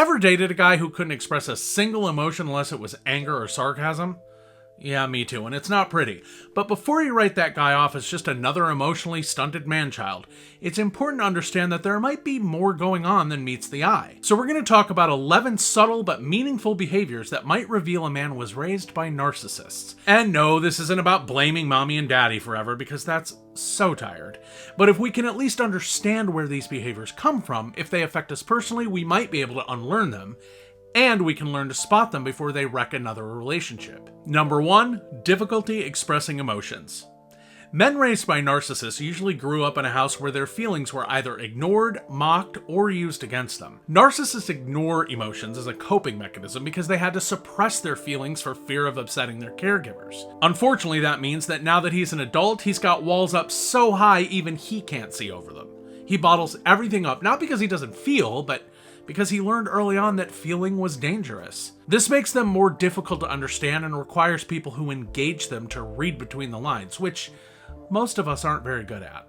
Ever dated a guy who couldn't express a single emotion unless it was anger or sarcasm? Yeah, me too, and it's not pretty. But before you write that guy off as just another emotionally stunted man-child, it's important to understand that there might be more going on than meets the eye. So we're going to talk about 11 subtle but meaningful behaviors that might reveal a man was raised by narcissists. And no, this isn't about blaming mommy and daddy forever, because that's so tired. But if we can at least understand where these behaviors come from, if they affect us personally, we might be able to unlearn them. And we can learn to spot them before they wreck another relationship. Number 1, difficulty expressing emotions. Men raised by narcissists usually grew up in a house where their feelings were either ignored, mocked, or used against them. Narcissists ignore emotions as a coping mechanism because they had to suppress their feelings for fear of upsetting their caregivers. Unfortunately, that means that now that he's an adult, he's got walls up so high even he can't see over them. He bottles everything up, not because he doesn't feel, but because he learned early on that feeling was dangerous. This makes them more difficult to understand and requires people who engage them to read between the lines, which most of us aren't very good at.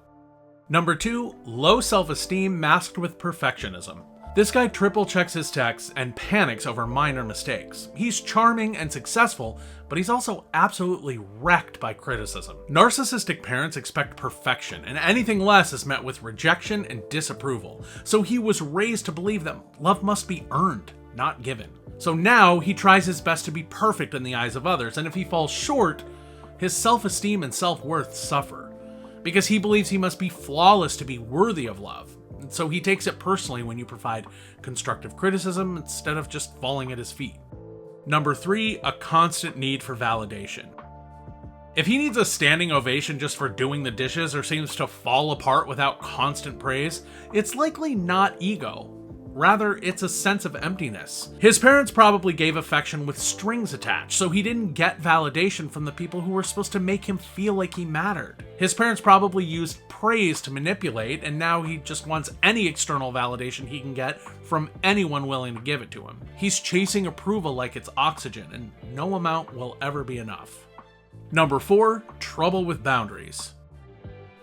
Number 2, low self-esteem masked with perfectionism. This guy triple checks his texts and panics over minor mistakes. He's charming and successful, but he's also absolutely wrecked by criticism. Narcissistic parents expect perfection, and anything less is met with rejection and disapproval. So he was raised to believe that love must be earned, not given. So now he tries his best to be perfect in the eyes of others, and if he falls short, his self-esteem and self-worth suffer, because he believes he must be flawless to be worthy of love. And so he takes it personally when you provide constructive criticism instead of just falling at his feet. Number 3, a constant need for validation. If he needs a standing ovation just for doing the dishes or seems to fall apart without constant praise, it's likely not ego. Rather, it's a sense of emptiness. His parents probably gave affection with strings attached, so he didn't get validation from the people who were supposed to make him feel like he mattered. His parents probably used praise to manipulate, and now he just wants any external validation he can get from anyone willing to give it to him. He's chasing approval like it's oxygen, and no amount will ever be enough. Number 4, trouble with boundaries.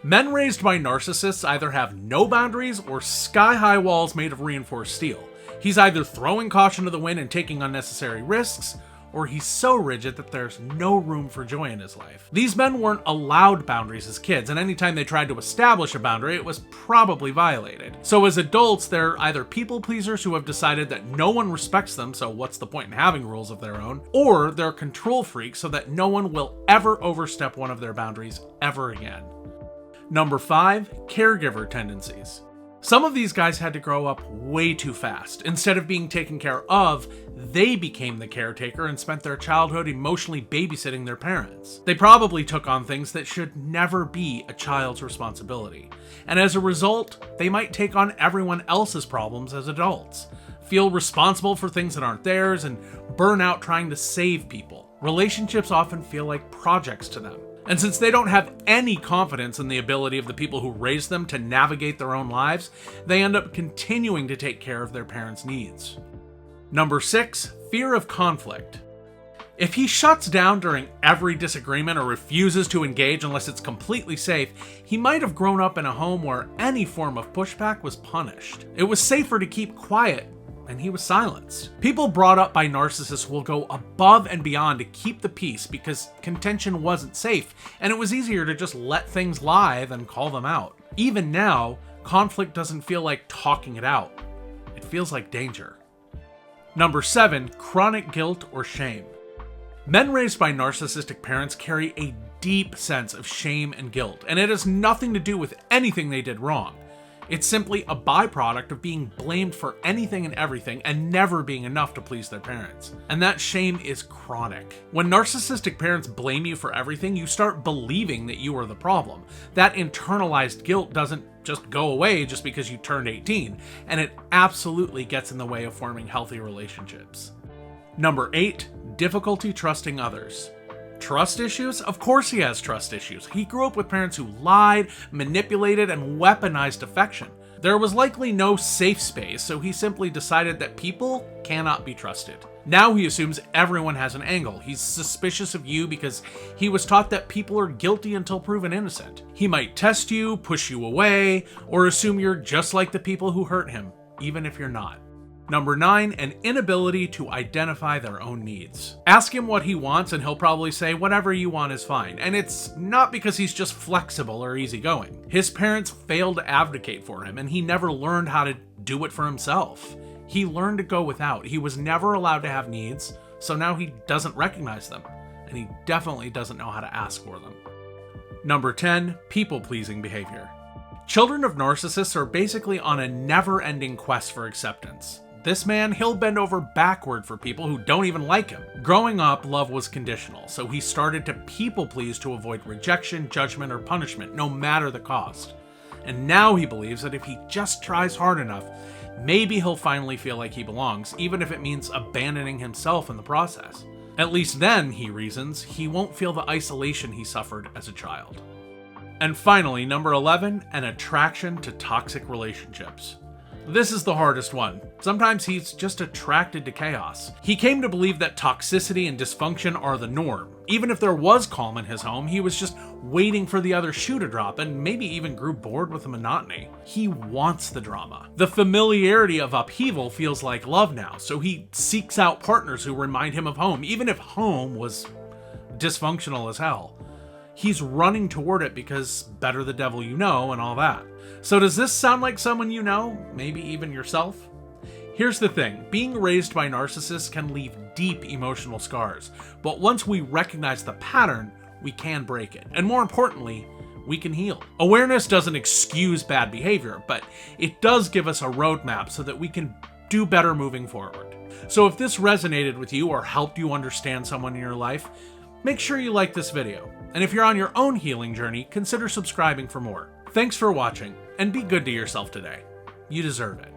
Men raised by narcissists either have no boundaries or sky-high walls made of reinforced steel. He's either throwing caution to the wind and taking unnecessary risks, or he's so rigid that there's no room for joy in his life. These men weren't allowed boundaries as kids, and anytime they tried to establish a boundary, it was probably violated. So as adults, they're either people pleasers who have decided that no one respects them, so what's the point in having rules of their own, or they're control freaks so that no one will ever overstep one of their boundaries ever again. Number 5, caregiver tendencies. Some of these guys had to grow up way too fast. Instead of being taken care of, they became the caretaker and spent their childhood emotionally babysitting their parents. They probably took on things that should never be a child's responsibility. And as a result, they might take on everyone else's problems as adults, feel responsible for things that aren't theirs, and burn out trying to save people. Relationships often feel like projects to them. And since they don't have any confidence in the ability of the people who raised them to navigate their own lives, they end up continuing to take care of their parents' needs. Number 6, fear of conflict. If he shuts down during every disagreement or refuses to engage unless it's completely safe, he might have grown up in a home where any form of pushback was punished. It was safer to keep quiet, and he was silenced. People brought up by narcissists will go above and beyond to keep the peace because contention wasn't safe, and it was easier to just let things lie than call them out. Even now, conflict doesn't feel like talking it out. It feels like danger. Number 7, chronic guilt or shame. Men raised by narcissistic parents carry a deep sense of shame and guilt, and it has nothing to do with anything they did wrong. It's simply a byproduct of being blamed for anything and everything and never being enough to please their parents. And that shame is chronic. When narcissistic parents blame you for everything, you start believing that you are the problem. That internalized guilt doesn't just go away just because you turned 18, and it absolutely gets in the way of forming healthy relationships. Number 8, difficulty trusting others. Trust issues? Of course he has trust issues. He grew up with parents who lied, manipulated, and weaponized affection. There was likely no safe space, so he simply decided that people cannot be trusted. Now he assumes everyone has an angle. He's suspicious of you because he was taught that people are guilty until proven innocent. He might test you, push you away, or assume you're just like the people who hurt him, even if you're not. Number 9, an inability to identify their own needs. Ask him what he wants and he'll probably say whatever you want is fine. And it's not because he's just flexible or easygoing. His parents failed to advocate for him and he never learned how to do it for himself. He learned to go without. He was never allowed to have needs, so now he doesn't recognize them. And he definitely doesn't know how to ask for them. Number 10, people-pleasing behavior. Children of narcissists are basically on a never-ending quest for acceptance. This man, he'll bend over backward for people who don't even like him. Growing up, love was conditional, so he started to people-please to avoid rejection, judgment, or punishment, no matter the cost. And now he believes that if he just tries hard enough, maybe he'll finally feel like he belongs, even if it means abandoning himself in the process. At least then, he reasons, he won't feel the isolation he suffered as a child. And finally, number 11, an attraction to toxic relationships. This is the hardest one. Sometimes he's just attracted to chaos. He came to believe that toxicity and dysfunction are the norm. Even if there was calm in his home, he was just waiting for the other shoe to drop and maybe even grew bored with the monotony. He wants the drama. The familiarity of upheaval feels like love now, so he seeks out partners who remind him of home, even if home was dysfunctional as hell. He's running toward it because better the devil you know and all that. So does this sound like someone you know? Maybe even yourself? Here's the thing, being raised by narcissists can leave deep emotional scars, but once we recognize the pattern, we can break it. And more importantly, we can heal. Awareness doesn't excuse bad behavior, but it does give us a roadmap so that we can do better moving forward. So if this resonated with you or helped you understand someone in your life, make sure you like this video. And if you're on your own healing journey, consider subscribing for more. Thanks for watching, and be good to yourself today. You deserve it.